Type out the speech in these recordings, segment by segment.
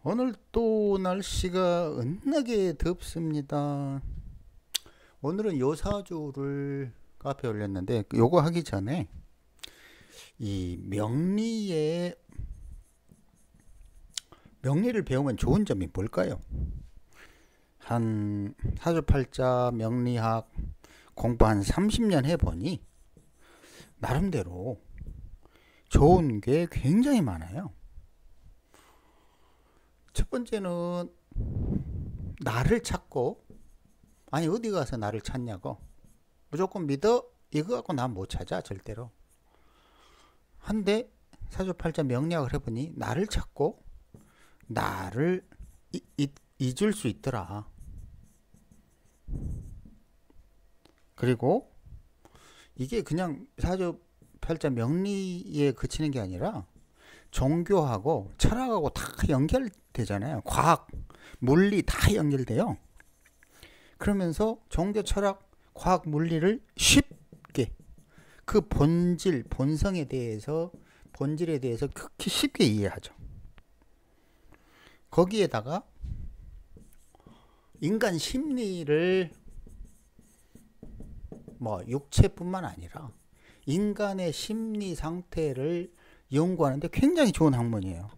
오늘 또 날씨가 은하게 덥습니다. 오늘은 요사주를 카페에 올렸는데 요거 하기 전에 이 명리를 배우면 좋은 점이 뭘까요? 한 사주팔자 명리학 공부 한 30년 해보니 나름대로 좋은 게 굉장히 많아요. 첫 번째는 나를 찾고, 아니 어디 가서 나를 찾냐고, 무조건 믿어 이거 갖고 난 못 찾아 절대로. 한데 사주팔자 명리학을 해보니 나를 찾고 나를 잊을 수 있더라. 그리고 이게 그냥 사주팔자 명리에 그치는 게 아니라 종교하고 철학하고 다 연결되잖아요. 과학, 물리 다 연결돼요. 그러면서 종교, 철학, 과학, 물리를 쉽게 그 본성에 대해서, 본질에 대해서 극히 쉽게 이해하죠. 거기에다가 인간 심리를 육체뿐만 아니라 인간의 심리 상태를 연구하는데 굉장히 좋은 학문이에요.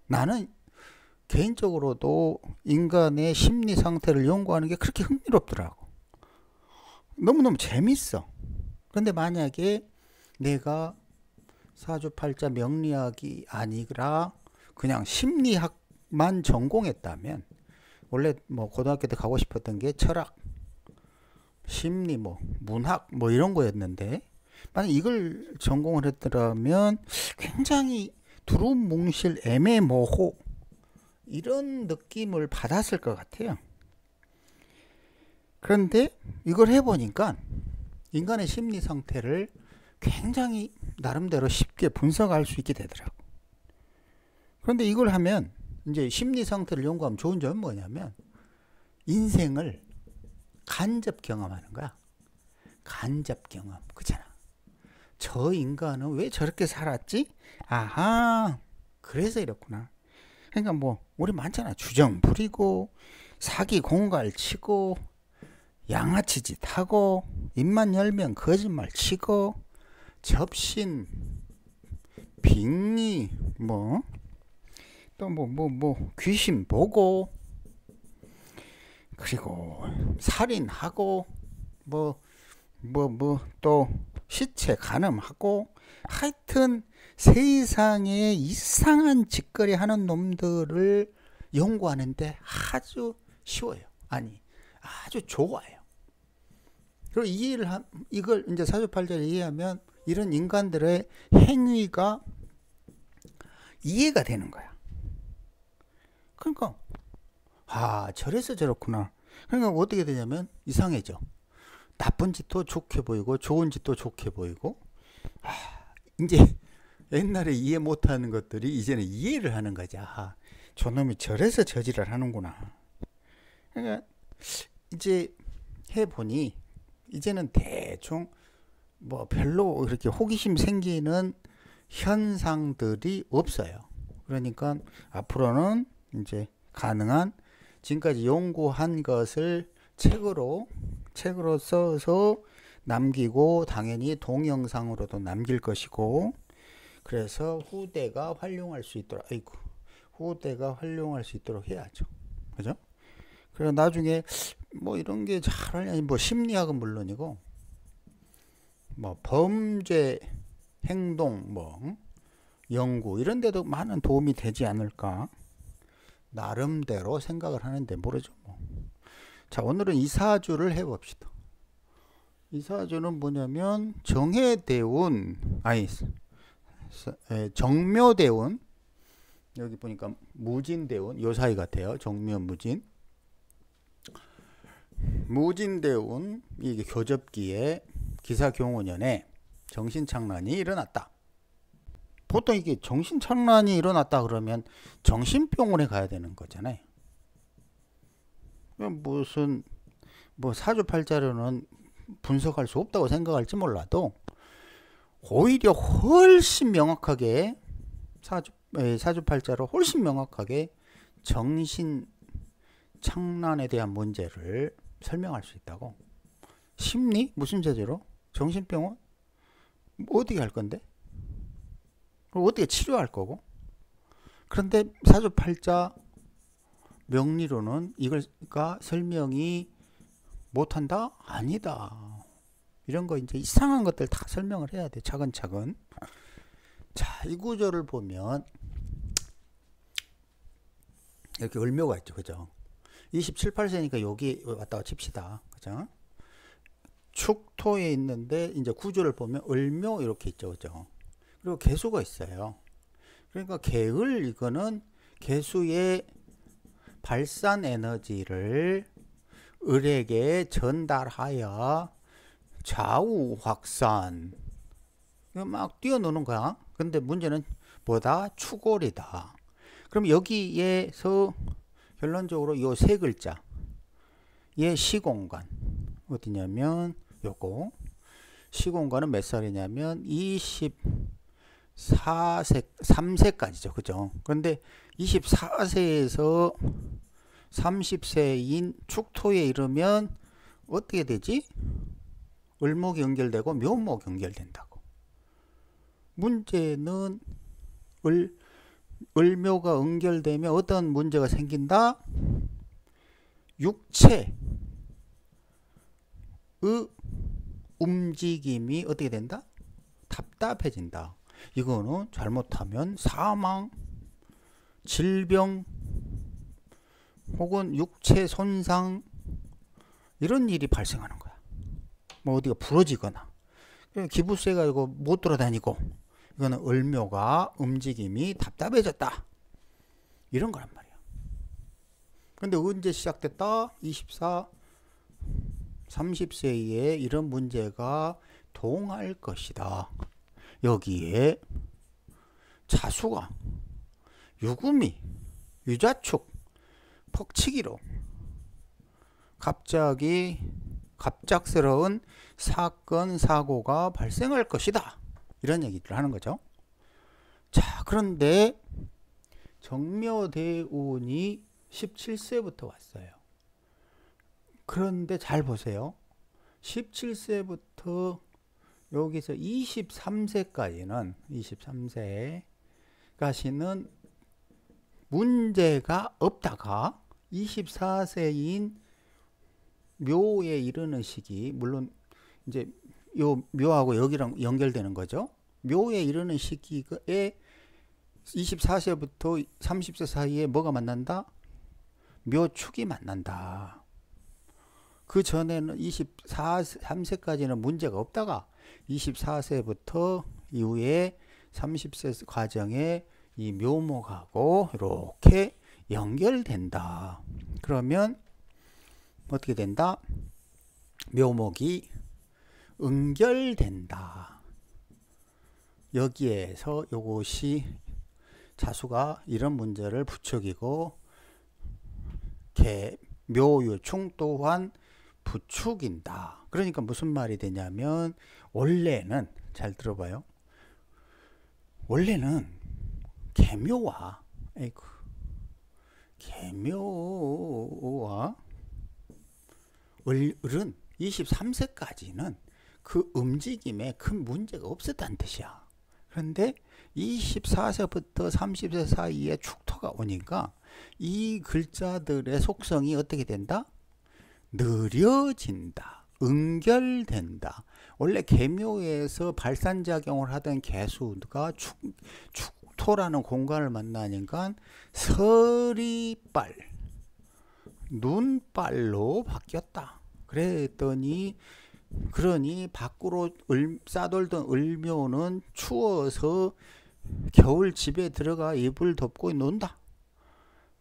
나는 개인적으로도 인간의 심리 상태를 연구하는 게 그렇게 흥미롭더라고. 너무너무 재밌어. 그런데 만약에 내가 사주팔자 명리학이 아니라 그냥 심리학만 전공했다면, 원래 고등학교 때 가고 싶었던 게 철학, 심리, 문학 이런 거였는데, 만약 이걸 전공을 했더라면 굉장히 두루뭉실 애매모호 이런 느낌을 받았을 것 같아요. 그런데 이걸 해보니까 인간의 심리 상태를 굉장히 나름대로 쉽게 분석할 수 있게 되더라고. 그런데 이걸 하면, 이제 심리 상태를 연구하면 좋은 점은 뭐냐면 인생을 간접 경험하는 거야. 간접 경험. 그잖아. 저 인간은 왜 저렇게 살았지? 아하, 그래서 이렇구나. 그러니까 우리 많잖아. 주정 부리고, 사기 공갈 치고, 양아치 짓 하고, 입만 열면 거짓말 치고, 접신, 빙의, 귀신 보고, 그리고 살인하고, 또 시체 간음하고, 하여튼 세상에 이상한 짓거리 하는 놈들을 연구하는데 아주 쉬워요. 아니, 아주 좋아요. 그리고 이걸 이제 사주팔자를 이해하면 이런 인간들의 행위가 이해가 되는 거야. 그러니까 저래서 저렇구나. 그러니까 어떻게 되냐면 이상해져. 나쁜 짓도 좋게 보이고 좋은 짓도 좋게 보이고, 이제 옛날에 이해 못하는 것들이 이제는 이해를 하는 거지. 저놈이 저래서 저지를 하는구나. 그러니까 이제 해보니 이제는 대충 별로 이렇게 호기심 생기는 현상들이 없어요. 그러니까 앞으로는 이제 가능한 지금까지 연구한 것을 책으로 써서 남기고, 당연히 동영상으로도 남길 것이고, 그래서 후대가 활용할 수 있도록 해야죠. 그죠? 그래서 나중에 이런 게 잘하려니 심리학은 물론이고 범죄 행동 연구 이런 데도 많은 도움이 되지 않을까 나름대로 생각을 하는데 모르죠. 자, 오늘은 이사주를 해봅시다. 이사주는 뭐냐면 정묘대운, 여기 보니까 무진대운, 요 사이 같아요. 정묘 무진. 무진대운, 이게 교접기에 기사경호년에 정신착란이 일어났다. 보통 이게 정신착란이 일어났다 그러면 정신병원에 가야 되는 거잖아요. 무슨 사주팔자로는 분석할 수 없다고 생각할지 몰라도 오히려 훨씬 명확하게 사주팔자로 훨씬 명확하게 정신 착란에 대한 문제를 설명할 수 있다고? 심리? 무슨 제재로? 정신병원? 어떻게 할 건데? 어떻게 치료할 거고? 그런데 사주팔자 명리로는 이걸가 설명이 못한다? 아니다. 이런 거 이제 이상한 것들 다 설명을 해야 돼. 차근차근. 자, 이 구조를 보면 이렇게 을묘가 있죠. 그죠? 27, 8세니까 여기 왔다가 칩시다. 그죠? 축토에 있는데 이제 구조를 보면 을묘 이렇게 있죠. 그죠? 그리고 개수가 있어요. 그러니까 개을 이거는 개수의 발산 에너지를 을에게 전달하여 좌우 확산 막 뛰어노는 거야. 근데 문제는 뭐다? 축월이다. 그럼 여기에서 결론적으로 요 세 글자 얘 시공간 어디냐면 요거 시공간은 몇 살이냐면 24세 3세까지죠. 그죠? 그런데 24세에서 30세인 축토에 이르면 어떻게 되지? 을목이 연결되고 묘목이 연결된다고. 문제는 을묘가 연결되면 어떤 문제가 생긴다? 육체의 움직임이 어떻게 된다? 답답해진다. 이거는 잘못하면 사망, 질병, 혹은 육체 손상 이런 일이 발생하는 거야. 뭐 어디가 부러지거나 기부세가 이거 못 돌아다니고 이거는 을묘가 움직임이 답답해졌다. 이런 거란 말이야. 근데 언제 시작됐다? 24, 30세에 이런 문제가 동할 것이다. 여기에 자수가 유금이 유자축 퍽치기로 갑자기 갑작스러운 사건 사고가 발생할 것이다. 이런 얘기를 하는 거죠. 자, 그런데 정묘대운이 17세부터 왔어요. 그런데 잘 보세요. 17세부터 여기서 23세까지는 23세까지는 문제가 없다가 24세인 묘에 이르는 시기, 물론 이제 요 묘하고 여기랑 연결되는 거죠. 묘에 이르는 시기에 24세부터 30세 사이에 뭐가 만난다? 묘축이 만난다. 그 전에는 23세까지는 문제가 없다가 24세부터 이후에 30세 과정에 이 묘목하고 이렇게 연결된다. 그러면 어떻게 된다? 묘목이 응결된다. 여기에서 요것이 자수가 이런 문제를 부추기고 묘유충 또한 부추긴다. 그러니까 무슨 말이 되냐면 원래는 잘 들어봐요. 원래는 개묘와 을은 23세까지는 그 움직임에 큰 문제가 없었다는 뜻이야. 그런데 24세부터 30세 사이에 축토가 오니까 이 글자들의 속성이 어떻게 된다? 느려진다. 응결된다. 원래 개묘에서 발산작용을 하던 개수가 축토라는 공간을 만나니까 서리빨, 눈빨로 바뀌었다. 그러니 밖으로 싸돌던 을묘는 추워서 겨울 집에 들어가 이불 덮고 논다.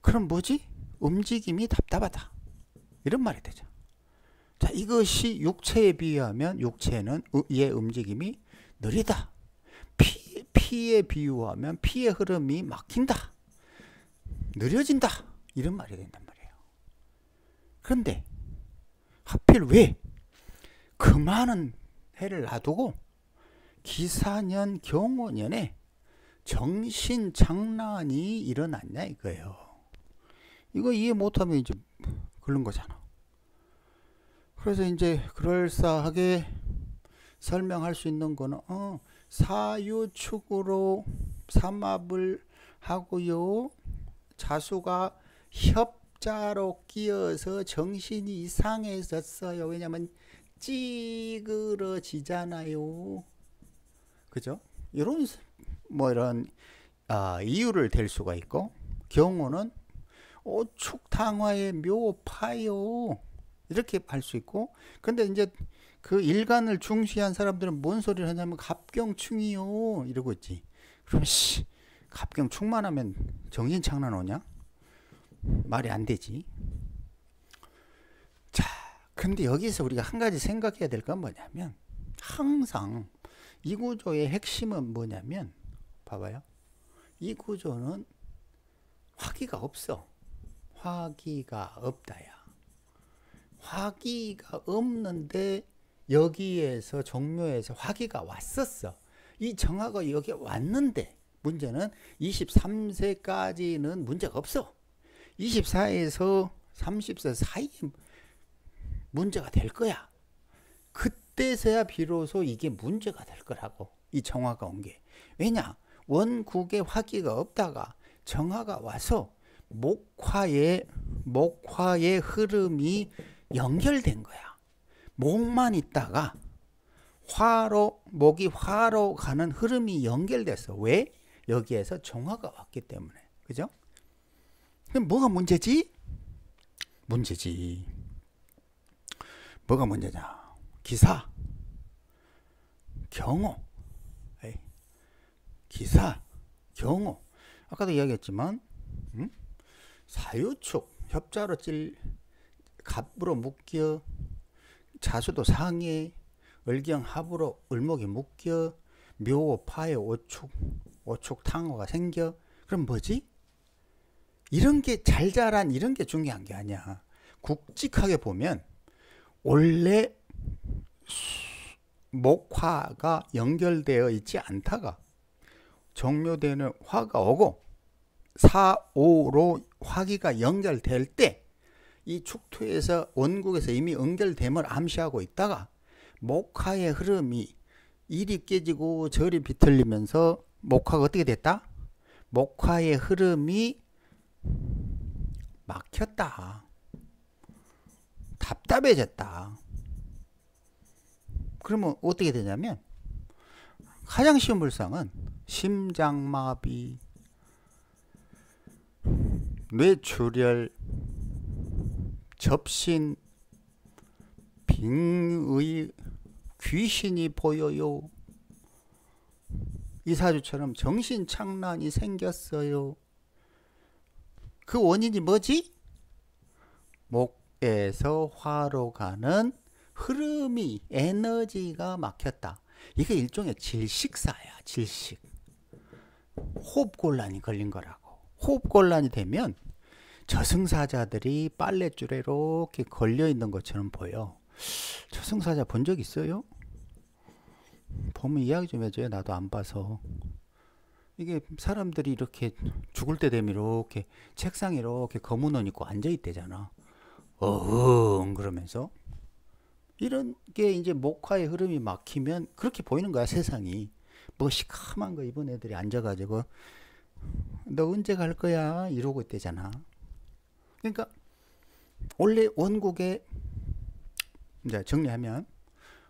그럼 뭐지? 움직임이 답답하다. 이런 말이 되죠. 자, 이것이 육체에 비유하면 육체는 얘 움직임이 느리다. 피에 비유하면 피의 흐름이 막힌다. 느려진다. 이런 말이 된단 말이에요. 그런데 하필 왜 그 많은 해를 놔두고 기사년 경호년에 정신장난이 일어났냐 이거예요. 이거 이해 못하면 이제 그런 거잖아. 그래서 이제 그럴싸하게 설명할 수 있는 거는 사유축으로 삼합을 하고요. 자수가 협자로 끼어서 정신이 이상해졌어요. 왜냐면 찌그러지잖아요. 그죠? 이런 이런 이유를 댈 수가 있고, 경우는 오축탕화의 묘파요. 이렇게 할 수 있고, 근데 이제 그 일간을 중시한 사람들은 뭔 소리를 하냐면 갑경충이요 이러고 있지. 그럼 갑경충만 하면 정신창란 오냐? 말이 안 되지. 자, 근데 여기서 우리가 한 가지 생각해야 될 건 뭐냐면, 항상 이 구조의 핵심은 뭐냐면, 봐봐요. 이 구조는 화기가 없어. 화기가 없다야. 화기가 없는데 여기에서 종묘에서 화기가 왔었어. 이 정화가 여기 왔는데 문제는 23세까지는 문제가 없어. 24에서 30세 사이에 문제가 될 거야. 그때서야 비로소 이게 문제가 될 거라고. 이 정화가 온 게. 왜냐? 원국에 화기가 없다가 정화가 와서 목화의 흐름이 연결된 거야. 목만 있다가 목이 화로 가는 흐름이 연결됐어. 왜? 여기에서 정화가 왔기 때문에. 그죠? 그럼 뭐가 문제지? 뭐가 문제냐? 기사, 경호, 기사, 경호. 아까도 이야기했지만 사유축, 협자로 갑으로 묶여, 자수도 상해, 을경합으로 을목이 묶여, 묘파에 오축탕화가 생겨. 그럼 뭐지? 이런 게 잘 자란 이런 게 중요한 게 아니야. 굵직하게 보면 원래 목화가 연결되어 있지 않다가 정묘되는 화가 오고 4,5로 화기가 연결될 때 이 축토에서 원국에서 이미 연결됨을 암시하고 있다가 목화의 흐름이 이리 깨지고 저리 비틀리면서 목화가 어떻게 됐다? 목화의 흐름이 막혔다. 답답해졌다. 그러면 어떻게 되냐면 가장 쉬운 불상은 심장마비, 뇌출혈, 접신, 빙의, 귀신이 보여요. 이사주처럼 정신착란이 생겼어요. 그 원인이 뭐지? 목에서 화로 가는 흐름이, 에너지가 막혔다. 이게 일종의 질식사야. 질식. 호흡곤란이 걸린 거라고. 호흡곤란이 되면 저승사자들이 빨랫줄에 이렇게 걸려있는 것처럼 보여. 저승사자 본 적 있어요? 보면 이야기 좀 해줘요. 나도 안 봐서. 이게 사람들이 이렇게 죽을 때 되면 이렇게 책상에 이렇게 검은 옷 입고 앉아있대잖아. 그러면서. 이런 게 이제 목화의 흐름이 막히면 그렇게 보이는 거야, 세상이. 뭐 시커먼 거 입은 애들이 앉아가지고 너 언제 갈 거야? 이러고 있대잖아. 그러니까 원래 원국에, 이제 정리하면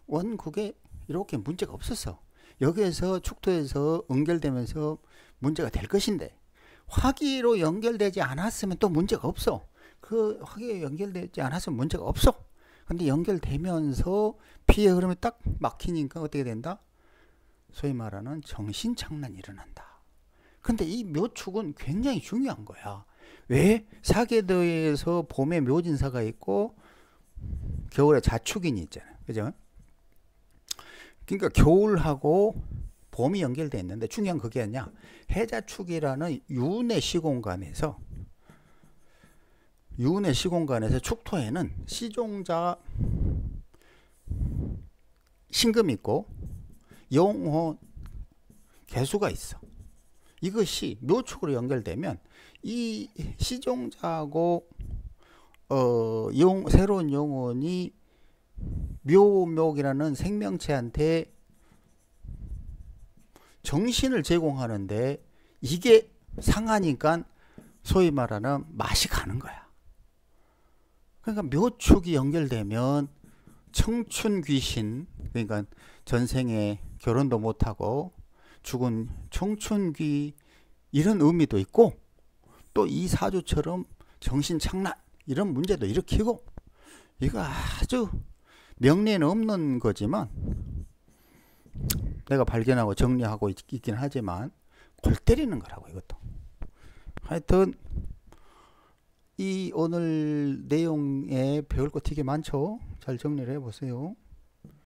원국에 이렇게 문제가 없었어. 여기에서 축토에서 연결되면서 문제가 될 것인데 화기로 연결되지 않았으면 또 문제가 없어. 그 화기에 연결되지 않았으면 문제가 없어. 근데 연결되면서 피의 흐름이 딱 막히니까 어떻게 된다? 소위 말하는 정신착란이 일어난다. 근데 이 묘축은 굉장히 중요한 거야. 왜? 사계도에서 봄에 묘진사가 있고 겨울에 자축인이 있잖아요. 그죠? 그러니까 겨울하고 봄이 연결되어 있는데 중요한 그게 아니야. 해자축이라는 윤의 시공간에서 축토에는 시종자 신금이 있고 용호 개수가 있어. 이것이 묘축으로 연결되면 이 시종자하고 새로운 영혼이 묘목이라는 생명체한테 정신을 제공하는데 이게 상하니까 소위 말하는 맛이 가는 거야. 그러니까 묘축이 연결되면 청춘 귀신, 그러니까 전생에 결혼도 못하고 죽은 청춘귀 이런 의미도 있고, 또 이 사주처럼 정신착란 이런 문제도 일으키고, 이거 아주 명리에는 없는 거지만 내가 발견하고 정리하고 있긴 하지만 골 때리는 거라고 이것도. 하여튼 이 오늘 내용에 배울 거 되게 많죠. 잘 정리를 해보세요.